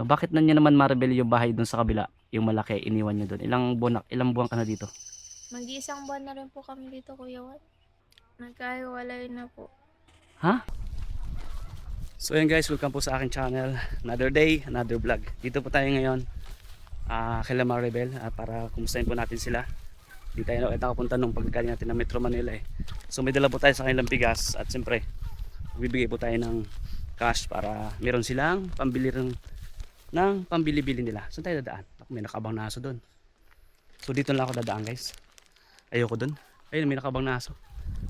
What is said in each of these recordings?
Bakit na niyo naman Maribel yung bahay dun sa kabila, yung malaki, iniwan niyo dun? Ilang buwan ka na dito? Mag-iisang buwan na rin po kami dito, Kuya Juan. Nagkahiwalay na po. Ha? So yan guys, welcome po sa aking channel. Another day, another vlog. Dito po tayo ngayon kay Maribel para kumustahin po natin sila. Di tayo nakapunta nung pagkakaling natin ng Metro Manila eh. So may dala po tayo sa kanilang bigas at siyempre bibigay po tayo ng cash para meron silang pambili rin ng pambili-bili nila. Saan tayo dadaan? May nakabang na aso doon. So dito lang ako dadaan guys. Ayoko doon. Ayun, may nakabang na aso.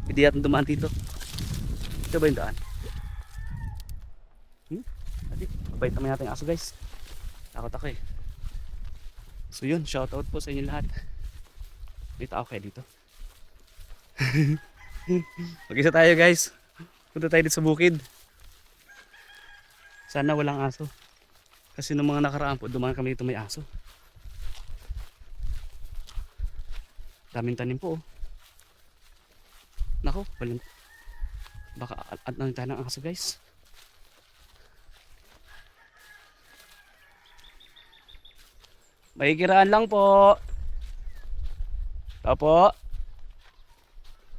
Hindi natin dumaan dito. Ito ba yung daan? Bait naman natin yung aso guys. Takot ako eh. So yun, shoutout po sa inyo lahat. May tao kayo dito. Mag-isa tayo guys. Punta tayo dito sa bukid. Sana walang aso. Kasi nung mga nakaraan po, dumaan kami dito may aso. Daming tanim po oh. Nako, baka at nang tayo ng aso guys. Makikiraan lang po. Opo.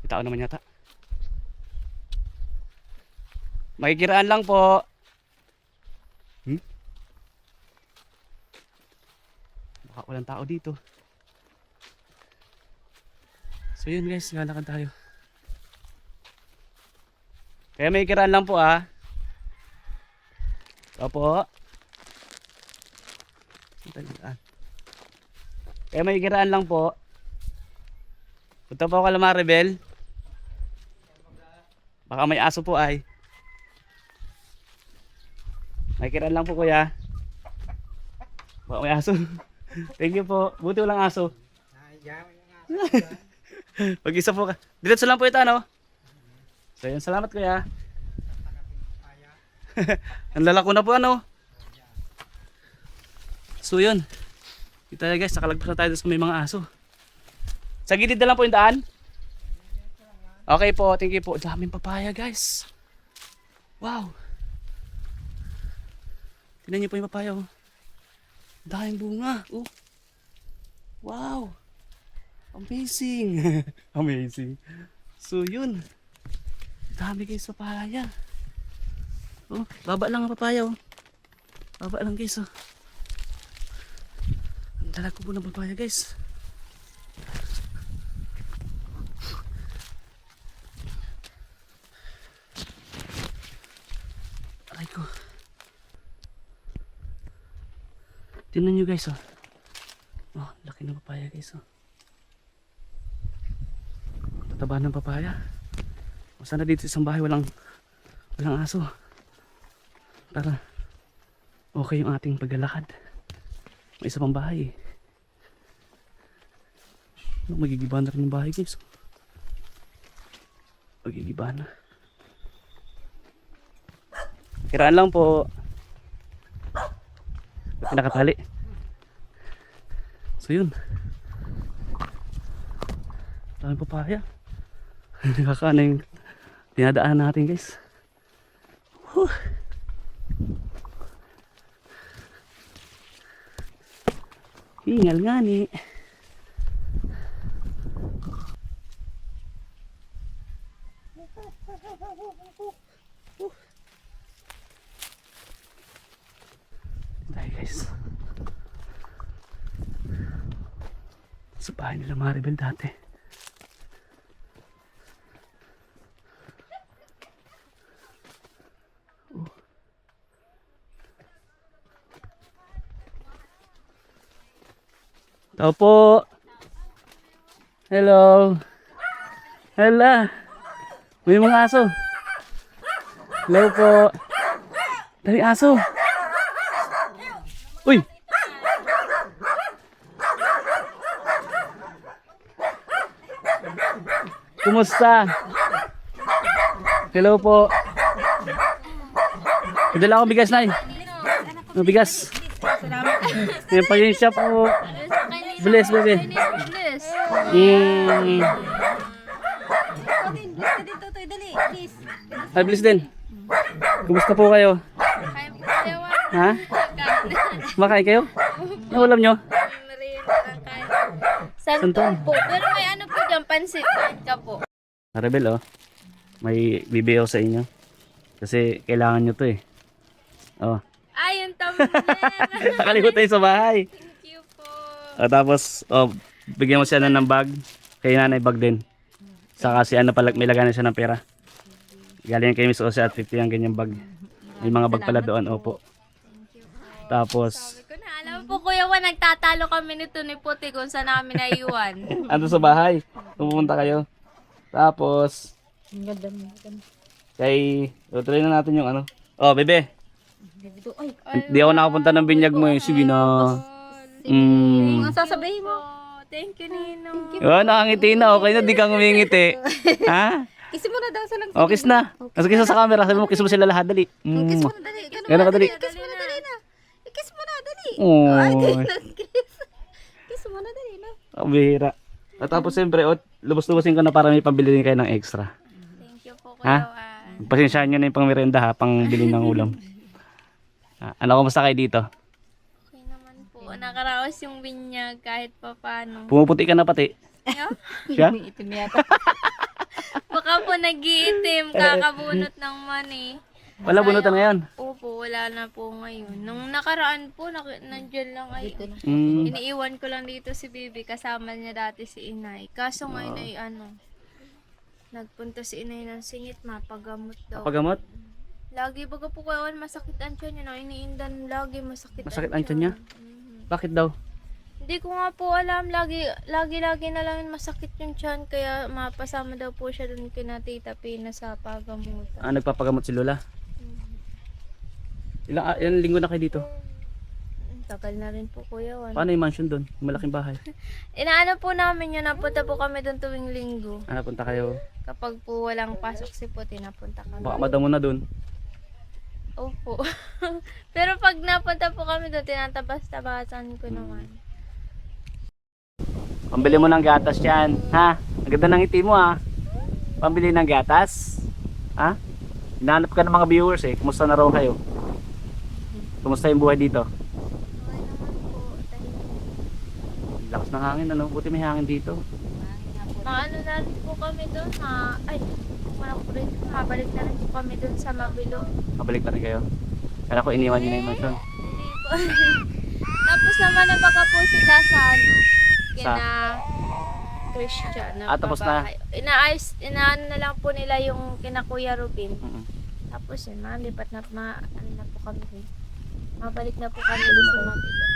May tao naman yata. Makikiraan lang po. Baka walang tao dito. So yun guys, lalakad tayo. Kaya may kiraan lang po ah. Opo. Kaya may kiraan lang po. Punta po ako kay Maribel. Baka may aso po ay. May kiraan lang po kuya. Baka may aso. Thank you po. Buti walang aso. Pag-isa po ka. Diretso lang po ito ano. So yun, salamat kuya. Ang lalako na po ano. So yun. Dito tayo guys, nakalagpas na tayo sa may mga aso. Sa gilid na lang po yung daan. Okay po, thank you po. Daming papaya guys. Wow. Tingnan niyo po yung papaya oh. Daming bunga. Oh. Wow. Amazing. Amazing. So yun. Dami guys papaya. Oh, baba lang ang papaya oh. Baba lang guys oh. Ang dala ko po ng papaya guys. Aray ko. Tingnan nyo guys oh. Oh, laki ng papaya guys oh. Tataba ng papaya. O sana dito sa isang bahay walang aso. Para okay yung ating paglalakad. May isa pang bahay eh. Magigiba na rin yung bahay guys. Magigiba na. Kiraan lang po. Pinakatali. So yun. Daming papaya. Nakakaano yung dinadaan natin guys. Whew. Hingal nga ni. Tayo guys. Sa bahay nila Maribel dati. Tao po. Hello. Hala. May mga aso. Hello po. Dami aso. Uy. Kumusta? Hello po. Padala ako bigas na eh. Bigas. Salamat. May pag-insya po. Bless, baby. Bless. Dito, dali, please. Ay, bless din. Kumusta po kayo? Kaya po, Kuya Juan. Ha? Kumakain kayo? Ano ulam nyo? Merienda lang kayo. Santol. Santol po. Pero may ano po dyan, pansit ka po. Maribel, oh. May bibigay ako sa inyo. Kasi kailangan nyo to eh. Oh. Ay, yung tumbler. Nakalimutan yung sa bahay. Thank you po. Tapos, bigyan mo siya ng bag. Kay nanay bag din. Saka si ano pala, may laganan siya ng pera. Galing kay Miss Ose at 50 ang ganyang bag. May mga bag pala doon, opo. Tapos, Sabi ko na, alam po Kuya Juan, nagtatalo kami nito ni Puti kung saan namin naiwan. ando sa bahay. Pumunta kayo. Tapos, Ang ganda mo. kay, try na natin yung ano. Oh, bebe. Dito, ay. Hindi ako nakapunta ng binyag mo eh. Sige na. Ang sasabihin mo. Thank you, Ninong. Oh, nakangiti na. Okay na, di kang umingiti. Ha? Kiss mo na daw sa lang. Oh, kiss na. Kasi kiss sa camera. Sabi mo, kiss mo sila lahat. Dali. Kiss mo na dali. Gano'n ka dali. Kiss mo na dali na. Kiss mo na dali. Oh, Ay, di na kiss. Kiss mo na dali na. kabihira. At tapos siyempre, lubos-lubosin ko na para may pambili din kayo ng extra. Thank you po, Ha? Kuya Juan. Pasensyahan nyo na yung pang merienda ha, pang bili ng ulam. Ano, kumusta kayo dito? Okay naman po. Nakaraos yung binyag kahit pa paano. Pumuputi ka na pati. Siya? Itim yata. Baka po nag-iitim, kakabunot ng money. Wala bunutan ngayon. Opo, wala na po ngayon. Nung nakaraan po, nandyan lang ay, Mm. iniiwan ko lang dito si Bibi, kasama niya dati si Inay. Kaso ngayon ay nagpunta si Inay ng singit, mapagamot daw. Pagamot? Lagi baga po kawan, masakit ang tiyan niya. Iniindan lagi, masakit Masakit ang tiyan niya? Mhm. Bakit daw? Hindi ko nga po alam, lagi na lang masakit yung tiyan, kaya mapasama daw po siya dun kina Tita Pina sa pagamutan. Nagpapagamot si Lola? Ilang linggo na kayo dito? Tagal na rin po Kuya Juan. Paano yung mansion doon? Yung malaking bahay? Inaano po namin yun, napunta po kami doon tuwing linggo. Punta kayo. Kapag po walang pasok si Puti, napunta kami. Baka madamo na doon. Opo. Pero pag napunta po kami doon, tinatabas-tabasan ko naman. Pambili mo ng gatas yan. Ha? Ang ganda ng ngiti mo ha. Pambili ng gatas. Ha? Hinahanap ka ng mga viewers eh. Kumusta na raw kayo? Kumusta yung buhay dito? Okay naman po. Lakas ng hangin ano? Buti may hangin dito. Maano na rin po kami doon, mabalik na rin po kami doon sa Mabilo. Mabalik na rin kayo. Kaya ko iniwan nyo na yung mansion. Hindi po. Tapos naman na baka po sila sa kina Christian na Tapos na? babae. Inaano na lang po nila yung kina Kuya Rubin. Tapos yun, malipat na, ano na po kami. Mabalik na po kami doon sa Mabilo.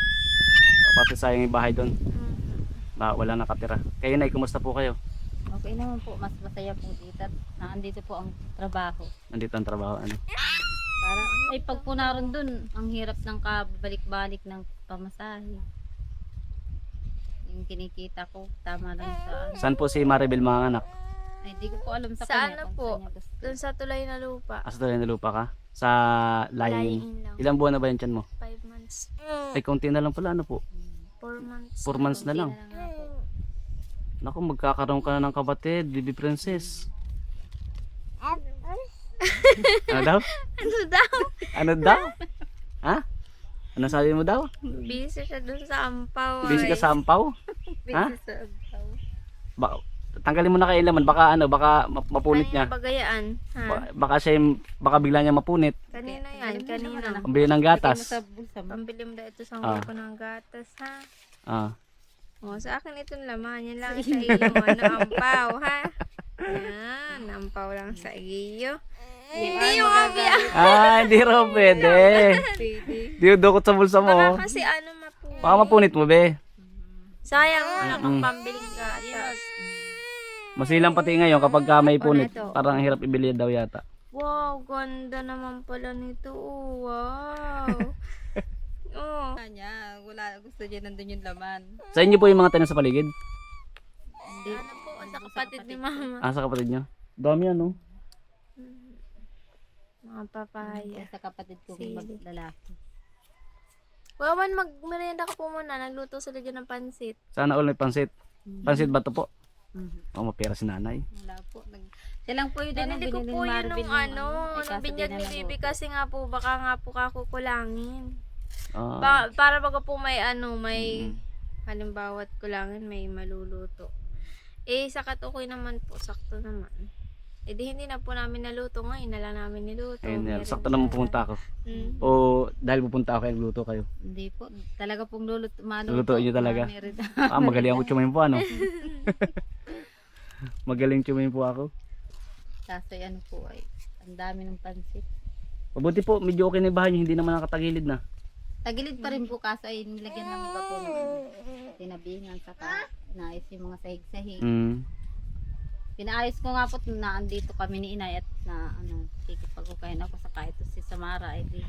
Tapos sayang yung bahay doon. Mhm. Wala nakatira. Kayo na, kumusta po kayo? Okay naman po. Mas masaya po dito. At naandito po ang trabaho. Nandito ang trabaho ano? Parang ay pag po naroon dun, ang hirap ng kabalik-balik ng pamasahe. Yung kinikita ko, tama lang sa ano. Saan po si Maribel mga anak? Ay, di ko po alam sa Sa kanya. ano kung po? saan niya gusto. Doon sa tulay na lupa. Asa tayo na lupa ka? Sa lying. Lying lang. Ilang buwan na ba yung tiyan mo? 5 months. Ay, konti na lang pala ano po? 4 months. 4 months na lang. Konti nga po. Naku, magkakaroon ka na ng kapatid, baby princess. Ano daw? Ano daw? Ano daw? Ha? Ano sabi mo daw? Busy siya dun sa ampaw. Busy ka sa ampaw? Ha? Busy sa ampaw. Tanggalin mo na kay Laman, baka mapunit niya. Bagayaan. Ha? Baka bigla niya mapunit. Kanina yan, kanina. Pambili ng Lagay mo gatas. sa bulsa mo. Pambili mo daw ito sa Ah. ko ng gatas, ha? Ah. O, sa akin itong laman. Yan lang sa iyo. Ano, ampaw, ha? Yan, ampaw lang sa iyo. Hindi yung abiya. Hindi raw pwede. Di dukot sa bulsa mo. Baka kasi ano mapunit. Baka mapunit mo, be. Sayang mo namang pambiling gatas. Masilang pati ngayon kapag may punit. ito? Parang ang hirap ibili daw yata. Wow, ganda naman pala nito. Oh, wow. Oh. Kanya, wala gusto niya nandun yung laman. Sa inyo po yung mga tanim sa paligid? Ano po, sa kapatid ni Mama. Sa kapatid nyo? Dami yan, no? Mga papaya. Sa kapatid ko Sili. lalaki. Wawan, magmerienda ka po muna. Nagluto sila dyan ng pansit. Sana all may pansit. Pansit ba to po? Mapira si nanay. Wala po. Siya lang po yun din ang Binili ko binili po ni yun Marvin nung nung nung kaso binyag di ni na Bibi kasi nga po, baka nga po kakukulangin. Para baga po may ano, may Mm. halimbawa't kulangan may maluluto. Eh, sa katukoy naman po, sakto naman. Eh di hindi na po namin naluto ngayon, na lang namin niluto. Ayun, Meron sakto naman siya. pumunta ako. Mm. O dahil pupunta ako, kaya luto kayo. Hindi po. Talaga pong maluto. Lulutuin niyo talaga? Meron. Magaling ako chumayin po, ano? Magaling chumayin po ako. Kaso ano po ay, ang dami ng pansit. Mabuti po, medyo okay na yung bahay niyo, hindi naman nakatagilid na. Tagilid pa rin po kaso ay nilagyan ng iba po ng tinabingan saka naayos yung mga sahig-sahig. Mm. Pinaayos ko nga po na andito kami ni Inay at na ano, kikipag-ukayin ako sa ito si Samara ay di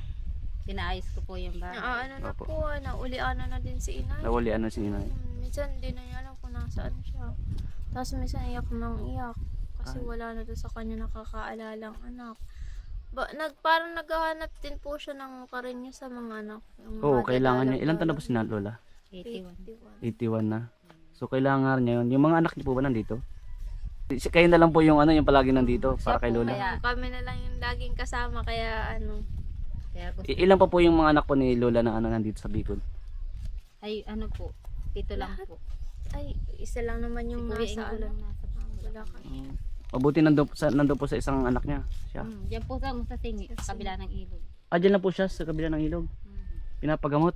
pinaayos ko po yung bahay. Ano na Opo. po, naulian na din si inay. Nawali ano si inay. Minsan hindi na niya alam kung nasaan siya. Tapos minsan iyak nang iyak. Kasi wala na doon sa kanya nakakaalalang anak. Parang naghahanap din po siya ng karin niya sa mga anak. Yung Oo, mga kailangan niya. dadalang Ilan taon na lolo. po si Lola? 81. 81 na. So kailangan niya yun. Yung mga anak niyo po ba nandito? Kayo na lang po yung ano, yung palagi nandito para kay Lola. Kaya- Kami na lang yung laging kasama kaya ano. Kaya gusto Ilan pa po yung mga anak po ni Lola na ano nandito sa Bicol? ay ano po, 7 lang po. Ay, isa lang naman yung Kuya nasa Ingo lang ano. nasa Bulacan. Mabuti nandun po sa isang anak niya. Siya. Diyan po sa Singi, sa kabila ng ilog. Ah, dyan lang po siya sa kabila ng ilog. Pinapagamot.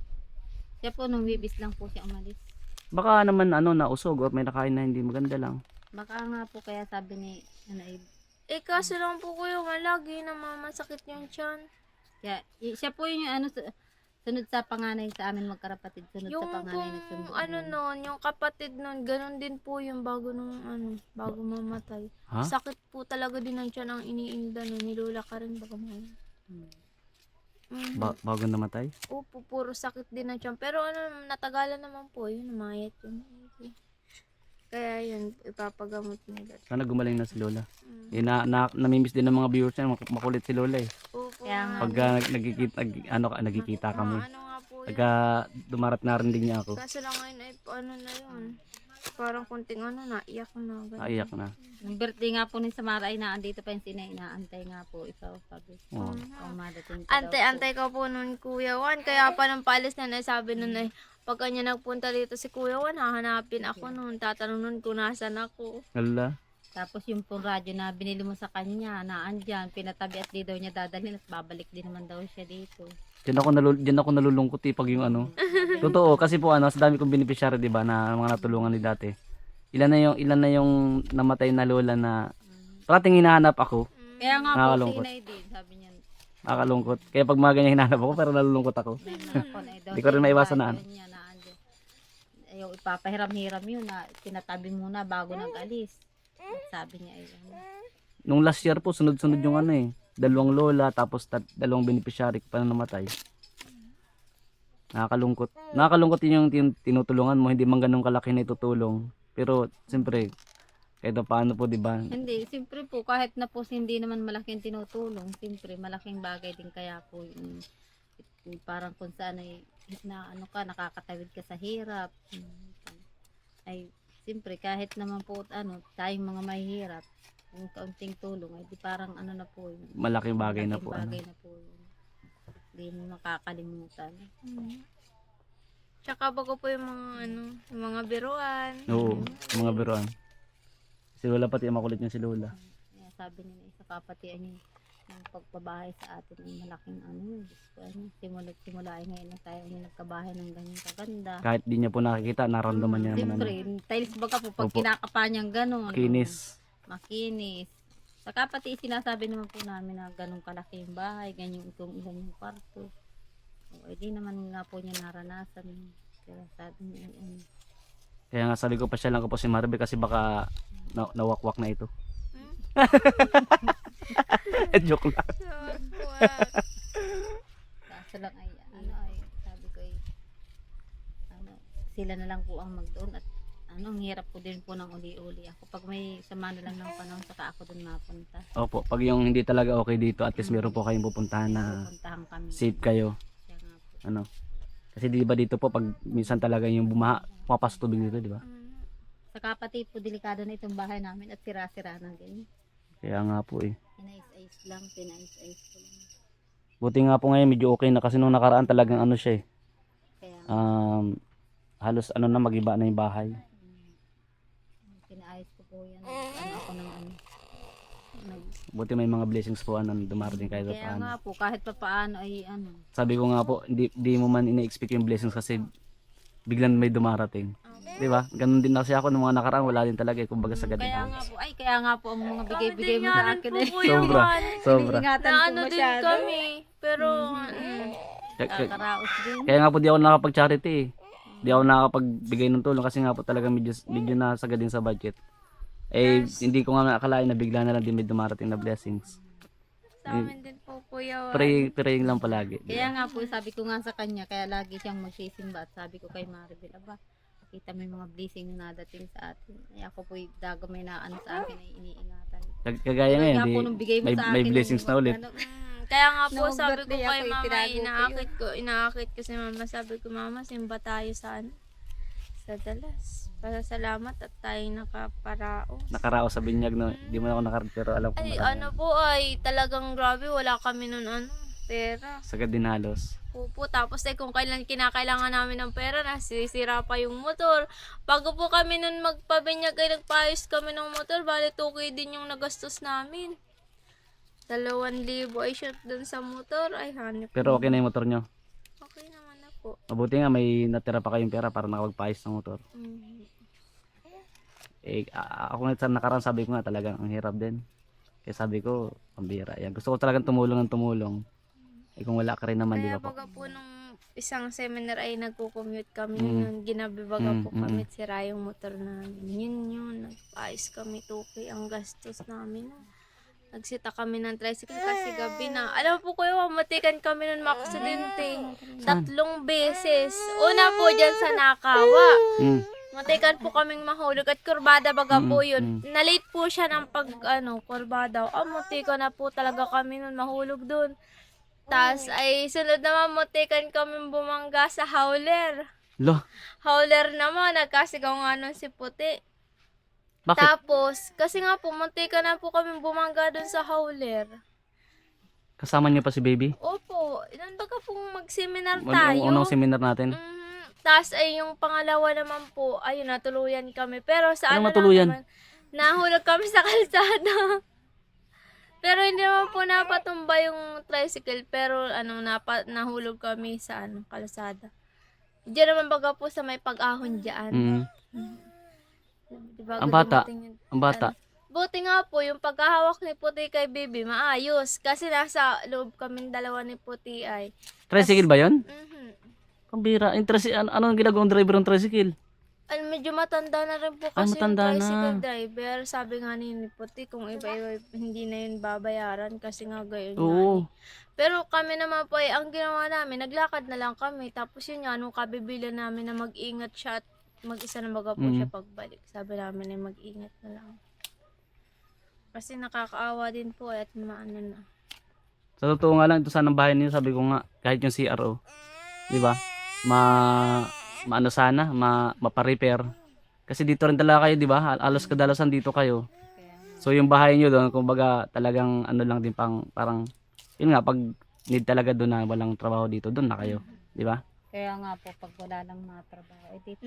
Siya po nung bibis lang po siya umalis. Baka naman ano nausog or may nakain na hindi maganda lang. Baka nga po kaya sabi ni ano ay Eh kaso lang po kuya, lagi namamasakit yung tiyan. kaya, siya po yung ano sunod sa panganay sa amin magkarapatid, sunod Yung sa panganay nagsundo. ano nun, yung kapatid nun, ganun din po yung bago nung ano, bago mamatay. Ha? Sakit po talaga din ang tiyan ang iniinda nun. Nilula ka rin bago mamatay. Bago namatay? Opo, puro sakit din ang tiyan. Pero ano, natagalan naman po yun, namayat yun. Kaya yun, ipapagamot nila. Sana gumaling na si Lola. Eh, namimiss din ng mga viewers niya, makulit si Lola eh. Opo, Kaya nga. Pag nagkikita kami. ano nga po yun. Pagka dumarat na rin din niya ako. Kaso lang ngayon ay ano na yun. Parang kunting ano na, iyak na. Ganun. Naiyak na. Yung birthday nga po ni Samara ay naandito pa yung sinay, inaantay nga po ikaw sabi. Oo. Kung madating ka daw po. Antay ko po nun Kuya Juan. Kaya pa nang paalis na sabi nun ay pagka niya nagpunta dito si Kuya Juan, hahanapin ako nun. Tatanong nun kung nasan ako. Lala. Tapos yung pong radyo na binili mo sa kanya, naandyan, pinatabi at di daw niya dadalhin at babalik din naman daw siya dito. Diyan ako nalulungkot pag yung ano. Totoo kasi po ano, sa dami kong beneficiary 'di ba na mga natulungan ni dati. Ilan na yung namatay na lola na parating hinahanap ako. Kaya nga po, Nakakalungkot. sinay din, sabi niya. Nakakalungkot. Kaya pag mga ganyan hinahanap ako, pero nalulungkot ako. Di ko rin maiwasan na ano. Ayaw ipapahiram-hiram yun na tinatabi muna bago nag-alis. At sabi niya ay ano. Nung last year po, sunod-sunod yung ano eh. 2 lola, tapos 2 beneficiary pa na namatay. Nakakalungkot. Nakakalungkot yun yung tinutulungan mo. Hindi man ganun kalaki na itutulong. Pero, siyempre, kahit pa paano po, di ba? Hindi, siyempre po, kahit na po hindi naman malaking tinutulong, siyempre malaking bagay din kaya po yung parang kung saan ay na ano ka, nakakatawid ka sa hirap. Ay, siyempre kahit naman po ano, tayong mga mahihirap, yung kaunting tulong, ay di parang ano na po yun. Malaking bagay na Malaking po. Ano. bagay na po yun. Hindi mo makakalimutan. Tsaka bago po yung mga ano, yung mga biruan. Oo, mga biruan. Si Lola pati, makulit niya si Lola. Kaya sabi nila isa kapatian yung pagpabahay sa atin ay malaking ano, Diyos ko, ano, simula ay ngayon na tayo yung nagkabahay ng ganyan kaganda. Kahit di niya po nakikita, naramdaman niya naman. Siyempre, tiles baga po pag Opo. kinakapa niyang gano'n. Kinis. Makinis. Saka pati sinasabi naman po namin na ganun kalaki yung bahay, ganyan itong ilan yung kwarto. O, di naman nga po niya naranasan. Kaya sabi niya, ano, Kaya nga sabi ko pa siya lang ko po si Maribel kasi baka nawakwak na ito. Joke lang. kaso lang ay, ano ay, sabi ko ay, ano, sila na lang po ang magdoon at ano, ang hirap ko din po ng uli-uli. Ako pag may sama na lang ng panahon, saka ako doon mapunta. Opo, pag yung hindi talaga okay dito, at least meron po kayong pupuntahan na Pupuntahan kami. safe kayo. Kaya nga po. Ano? Kasi di ba dito po pag minsan talaga yung bumaha, papasok tubig dito, di ba? Saka pati po delikado na itong bahay namin at sira-sira na din. Kaya nga po eh. Pinais-ais lang, pinais-ais ko lang. Buti nga po ngayon medyo okay na kasi nung nakaraan talagang ano siya eh. Kaya Halos ano na magiba na yung bahay. pinaayos ko po yan. Ano ako ng ano. Buti may mga blessings po ano dumarating kahit pa Kaya paano. nga po, kahit pa paano ay ano. Sabi ko nga po, di mo man ina-expect yung blessings kasi biglang may dumarating. 'Di ba? Ganun din na kasi ako nung mga nakaraan, wala din talaga eh, kumbaga sa Kaya ganun. nga po, kaya nga po ang mga bigay-bigay mo sa akin eh. Sobra, sobra. Ingatan Na ko ano din masyado. kami. Pero, Kakaraos din. Kaya nga po di ako nakapag-charity eh. Di ako nakapagbigay ng tulong kasi nga po talaga medyo nasagad din sa budget. Eh, hindi ko nga akalain na bigla na lang din may dumarating na blessings. sa amin din po, Kuya Juan. Praying lang palagi. Kaya nga po, sabi ko nga sa kanya, kaya lagi siyang magsisimba at sabi ko kay Maribel, aba, kita mo yung mga blessing na nadating sa atin. Ay ako po, may na ano sa akin ay iniingatan. Kagaya ngayon, Kaya po nung bigay mo sa may akin, blessings na ulit. ano, Kaya nga po Nung sabi ko birthday kay ako, mama, itinago ko inaakit ko si mama. Sabi ko, mama, simba tayo sa Dalas. Pasalamat at tayo nakaparaos. Nakaraos sa binyag no. Di mo na ako nakarating pero alam ko Ay, marami. ano po ay talagang grabe. Wala kami nun pera. Sagad din halos. Opo, tapos kung kailan kinakailangan namin ng pera, nasisira pa yung motor. Bago po kami nun magpabinyag ay nagpaayos kami ng motor, bali 2K din yung nagastos namin. 2,000 ay shoot dun sa motor, ay hanip. Pero okay na yung motor nyo. Okay naman na po. Mabuti nga may natira pa kayong pera para nakapagpaayos ng motor. Mhm. Eh, ako nga sa nakaraan sabi ko nga talagang ang hirap din. Kaya sabi ko, pambira. Yan. Gusto ko talagang tumulong ng tumulong. Eh kung wala ka rin naman, di Kaya ba po? baga po nung isang seminar ay nagko-commute kami, Mm. nung ginabi baga po Mm, kami, sira yung motor namin. Yun, nagpaayos kami 2K ang gastos namin. Nagsita kami ng tricycle kasi gabi na. Alam mo po kuya, matikan kami nun maksidente. 3 beses. Una po dyan sa Nakawa. Mm. Matikan po kaming mahulog at kurbada baga po Mm, yun. Nalate po siya ng kurbada. Mutikan na po talaga kami nun mahulog dun. Tas ay sunod naman mutikan kami bumangga sa howler. Lo, Howler naman, nagkasigaw nga nun si Puti. bakit? Tapos, kasi nga po, muntikan na po kami bumangga dun sa howler. Kasama niyo pa si baby? Opo, ilan baga pong mag-seminar tayo. Yung unang seminar natin? Tapos ay yung pangalawa naman po, ayun, natuluyan kami. Pero sa Anong ano matuluyan? lang naman, nahulog kami sa kalsada. Pero hindi naman po napatumba yung tricycle, pero nahulog kami sa kalsada. Diyan naman baga po sa may pag-ahon dyan. Mm. Diba, Ang bata? dumating yung- Ang bata? Buti nga po, yung pagkahawak ni Puti kay Bibi, maayos. Kasi nasa loob kaming dalawa ni Puti ay. Tricycle ba yun? Mhm. Pambira. Ano ang ginagawang driver ng tricycle? Medyo matanda na rin po Ah, kasi matanda yung tricycle na. driver. Sabi nga ni Puti, kung iba-iba hindi na yun babayaran kasi nga gayon nga Oo. eh. Pero kami naman po, ang ginawa namin, naglakad na lang kami. Tapos yun nga, nung kabibilan namin na mag-ingat siya at mag-isa na baga po siya pagbalik. Sabi namin ay mag-ingat na lang. Kasi nakakaawa din po at maano na. Sa totoo nga lang, ito sanang bahay niyo, sabi ko nga, kahit yung CRO, di ba? Maano sana, maparepair. Kasi dito rin talaga kayo, di ba? Alos kadalasan dito kayo. So yung bahay niyo doon, kumbaga talagang ano lang din parang, yun nga, pag need talaga doon na walang trabaho dito, doon na kayo. Di ba? Kaya nga po, pag wala lang mga trabaho, eh dito.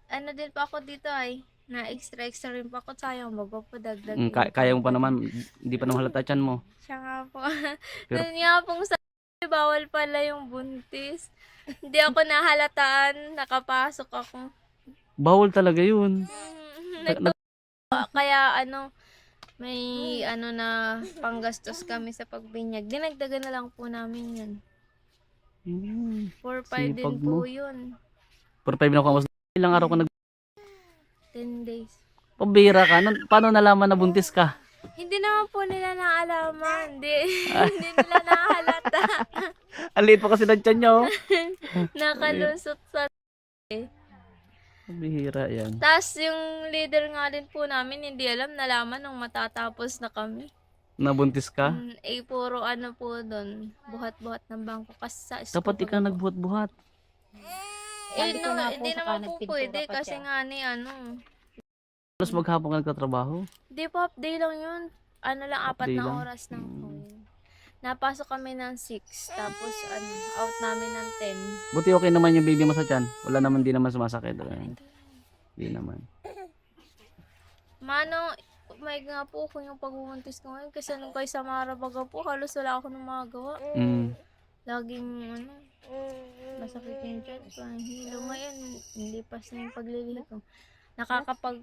Ano din pa ako dito ay, na extra rin pa ako, sayang magpapadagdag. Kaya mo pa naman, hindi pa naman halata tiyan mo. Siya nga po. Pero- Doon nga pong sabi, bawal pala yung buntis. Hindi ako nahalataan, nakapasok ako. Bawal talaga yun. Kaya may na panggastos kami sa pagbinyag. Dinagdagan na lang po namin yun. 4-5 din Sipag mo. po yun. 4-5 na ako. Ilang araw ka 10 days. pabira ka. Paano nalaman na buntis ka? Hindi naman po nila naalaman. Hindi nila nahalata. Ang liit pa kasi ng tiyan niya, oh. Nakalusot sa Bihira yan. tas yung leader nga din po namin, hindi alam, nalaman nung matatapos na kami. Nabuntis ka? Puro po doon, buhat-buhat ng bangko. Kasi sa school Dapat ikaw kami po. nagbuhat-buhat. Sabi ko nga po, Hindi saka naman po nagpintura pwede pa kasi siya. nga ni Tapos maghapon ka nagtatrabaho. Di po, day lang yun. Lang, 4 day na lang? oras lang po yun. Napasok kami ng 6, tapos out namin ng 10. Buti okay naman yung baby mo sa tiyan. Wala naman, di naman sumasakit. Di naman. Mano, may nga po ako yung pagbubuntis ko ngayon kasi nung kay Samara baga po, halos wala ako nang magagawa. Mm. Laging masakit yung tiyan ko. Ang hilo ngayon, hindi pa na yung paglilihi ko. Nakakapag,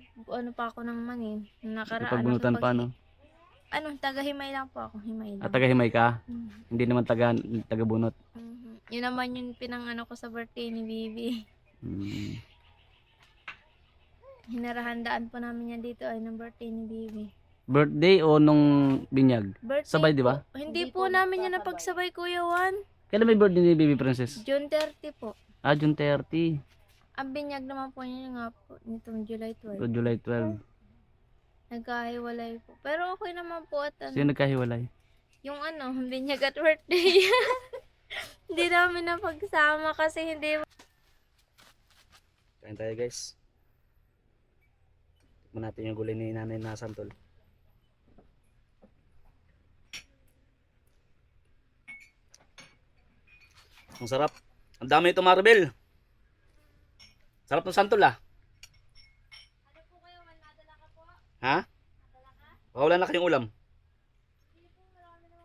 pa ako ng mani. Nakaraan Ipagbunutan pa, no? Taga-himay lang po ako. Himay lang. At taga-himay ka? Mhm. Hindi naman taga-bunot. Mhm. Yun naman yung pinang ko sa birthday ni Bibi. Mm. Hinarahandaan po namin yan dito ay ng birthday ni Bibi. Birthday o nung binyag? Birthday Sabay, di ba? po. Hindi po namin yan napagsabay, Kuya Juan. Kailan may birthday ni Baby Princess? June 30 po. Ah, June 30. Ang binyag naman po niya nga po nitong July 12. O July 12. Nagkahiwalay po. Pero okay naman po at Sino nagkahiwalay? yung binyag at birthday. Hindi namin napagsama kasi hindi. Kain tayo, guys. Tikman natin yung gulay ni Nanay na santol. Ang sarap. Ang dami ito, Maribel. Sarap ng santol, ah. Ha? Baka wala na kayong ulam.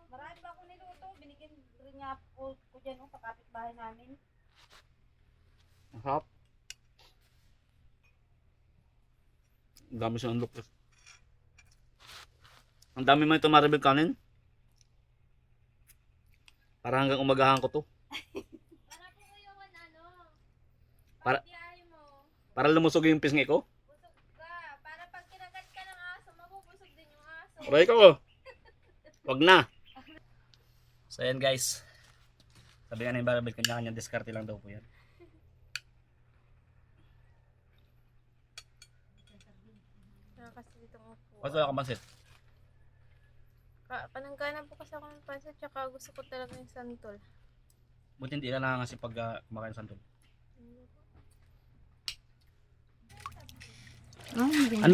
Marami ba ako niluto? Binigyan rin nga po ko dyan sa kapitbahay namin. Ang sarap. Ang dami siya ng lukos. Ang dami mo ito, Maribel, kanin. Para hanggang umagahan ko to. Para, para lumusog yung pisngi ko. Para pag kinagat ka ng aso, mabubusog din yung aso. Aray ko. Wag na. So ayan, guys. Sabi nga na yung Maribel, kanya-kanya diskarte lang daw po yan. Kasi dito nga po. What's wala ka pansit? Panangganan po kasi ako ng pansit, tsaka gusto ko talaga yung santol. Buti hindi ka na kasi pag kumakain ng santol.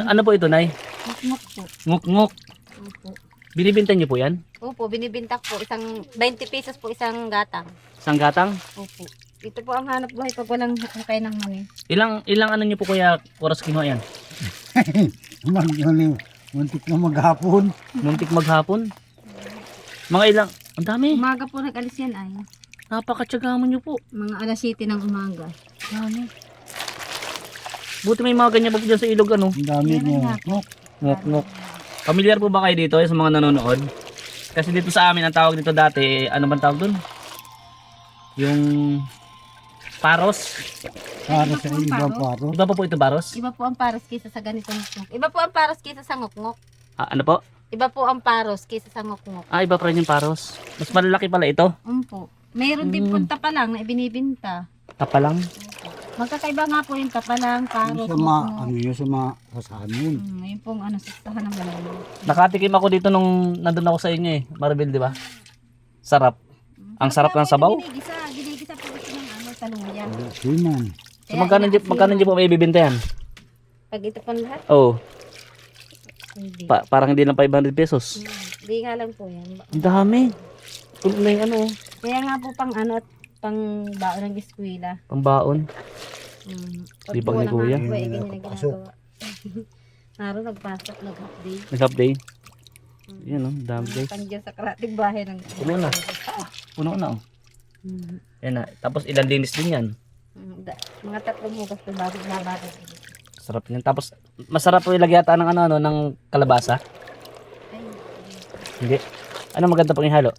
Ano po ito, Nay? Ngok po. Nguk-nguk. Opo. Binibinta niyo po yan? Opo, binibintak po. 20 pesos po isang gatang. Isang gatang? Opo. Ito po ang hanap buhay pag walang hukay ng mani. Ilang ano niyo po kuya oras kinuha yan? Muntik na maghapon. Muntik maghapon? Mga ilang? Ang dami. Umaga po nag-alis yan ay. Napakatsaga mo niyo po. Mga alas 7 ng umaga. Dami. Buti may mga ganyan pa po dyan sa ilog, ano? Ang dami Meron mo. nga po. Ngok-ngok. Familiar po ba kayo dito sa mga nanonood? Kasi dito sa amin, ang tawag dito dati, ano bang tawag dun? Yung paros. Para sa ibang paro. Iba pa po ito paros? Iba po ang paros kaysa sa ganitong ngok. Iba po ang paros kaysa sa ngok-ngok. Ah, ano po? Iba po ang paros kaysa sa ngok-ngok. Ah, iba pa rin yung paros. Mas malalaki pala ito. Po. Mayroon din punta pa lang na ibinibinta. Tapa lang. Magkakaiba nga po yung tapalang, paros, Sa ano yun sa mga kasanin. Yun pong sasahan ng malayo. Nakatikim ako dito nung nandun ako sa inyo eh. Maribel, di ba? Sarap. Ang sarap ng sabaw. Ginigisa po gusto ng saluya. Siman. So magkano hindi po may bibenta yan? Pag ito pang lahat, Oh, hindi. parang hindi lang 500 pesos. Hindi nga lang po yan. Ang dami. Puno na yung ano, Kaya nga po pang pang baon ng eskwela. pambaon. Pag Sipag ni walang Kuya. hapon, ganyan ang Napapasok. ginagawa. Naro nagpasok, nag-half day. Nag-half day. Yan oh, dami guys. Pandiyan sa karating bahay ng... Puno na. Puno na oh. Yan na. Tapos ilang linis din yan. Mga 3 hugas po bago nabagay. Sarap yan. Tapos masarap po ilagay yata ng ano ng kalabasa. Ay, Hindi. Ano maganda pang ihalo?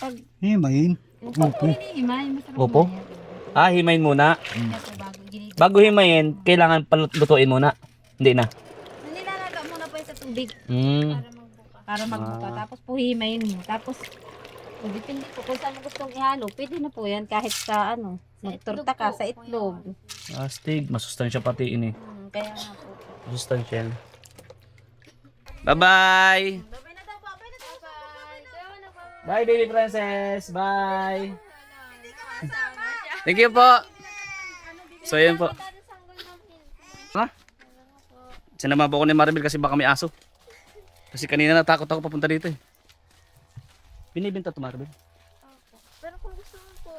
pag Himayin. yung pag po hinihimay, masarap Opo. na yan. Ah, himayin muna. Kaya po bago ginigisa. Bago himayin, kailangan palutuin muna. Hindi na. Nilalaga muna po yung sa tubig Mm. para magbuka. Tapos po himayin mo. Tapos, depende po kung saan mo gustong ihalo. Pwede na po yan kahit sa magtorta ka sa itlog. Astig. Masustansya pati ini. Kaya nga po. Masustansya. Bye-bye! Babay na daw po. Babay na daw po. Bye, baby princess! Bye! Thank you po! So, yun po. Ha? Sinama po ko ni Maribel kasi baka may aso. Kasi kanina natakot ako papunta dito eh. Binibenta to, Maribel. Opo. Pero kung gusto mo po,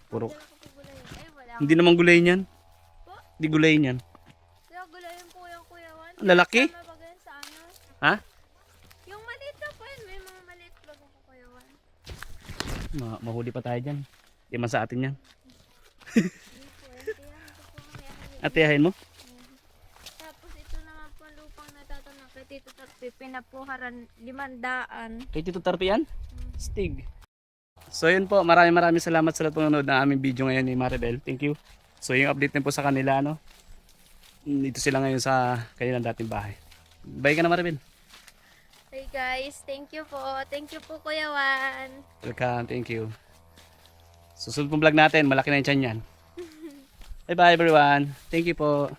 Puro. dala ko po gulayan. Ay, wala. Hindi naman gulay niyan. Hindi gulay niyan. Kaya gulayan po yung Kuya Juan. Ang lalaki? Sama ba ganyan sa ano? Ha? Yung maliit na po yun. May mga maliit ba po Kuya Juan? Mahuli pa tayo dyan. Di man sa atin yan. Hindi po. Kaya ito po may Atiyahin mo? Tapos ito naman po ang lupang natatanong kay Tito Tarpi. Pinapuharan 500. Kay Tito Tarpi yan? Stig. So yun po, maraming salamat sa lahat po nanonood ng aming video ngayon ni Maribel. Thank you. So yung update din po sa kanila, no? Dito sila ngayon sa kanilang dating bahay. Bye ka na, Maribel. Hey guys, thank you po. Thank you po Kuya Juan. Welcome, thank you. Susunod pong vlog natin, malaki na yung tiyan yan. Bye bye everyone. Thank you po.